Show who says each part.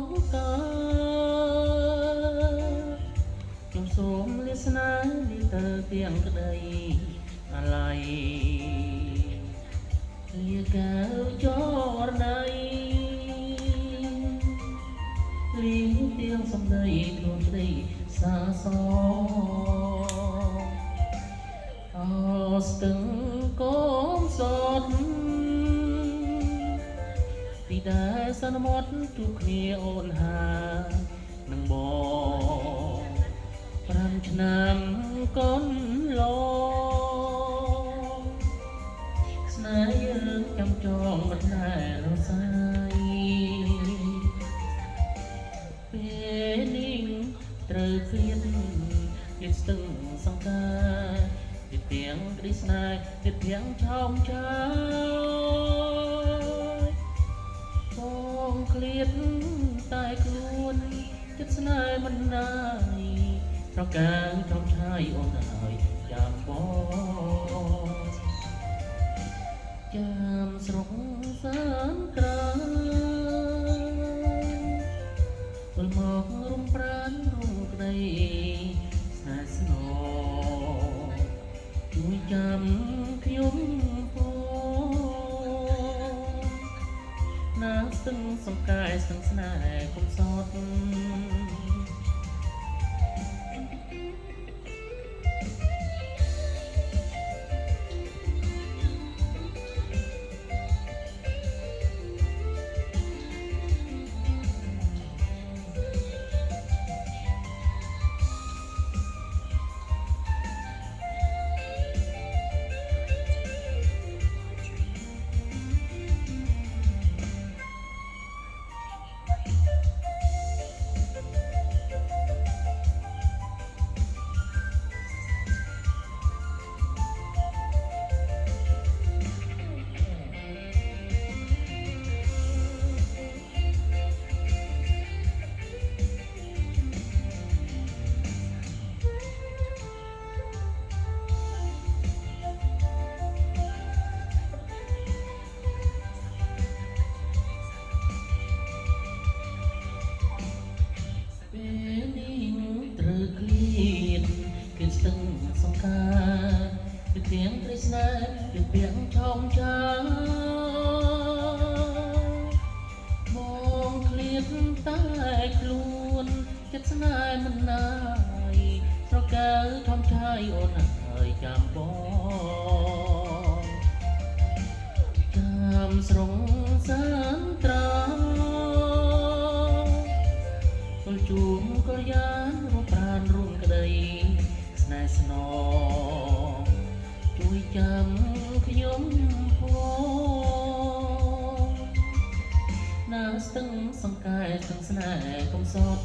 Speaker 1: ងតើខ្ញុំសូមលាស្នាលាទៅទាំងក្តីអាឡ័យលាកែវចរណៃលីទាំងសំដីខ្លួនក្តីសាសអស្ទឹងកូនសតពីដែលសន្មត់ទូគ្នាអូនហានឹងបង5ឆ្នាំកូនឡងស្នេហ៍យើងចាំចងមិនដែលរសាយពេលនេះត្រូវឃ្លាតស្ទឹងសង្ការពីទាំងក្តីស្នេហ៍ពីទាំងឆោមឆាយបងឃ្លាតតែខ្លួនចិត្តស្នេហ៍មិនណាយប្រកាសចំឆាយអូនហើយចាំបងចាំស្រុកសានត្រាវិលមករំប្រានរំក្តីស្នេហ៍ស្នងជួយចាំខ្ញុំផងណាស្ទឹងសង្កែស្ទឹងស្នេហ៍កុំសត់គឺស្ទឹងសង្ការពីទាំងក្តីស្នេហ៍ពីទាំងឆោមឆាយបងឃ្លាតតែខ្លួនចិត្តស្នេហ៍មិនណាយស្រកើឆោមឆាយអូនហើយចាំបងចាំស្រុងសានត្រាគល់ជួងកលយានរំប្រានរួមក្តីស្នេហ៍ស្នងជួយចាំខ្ញុំផងណាស្ទឹងសង្កែស្ទឹងស្នេហ៍កុំសត់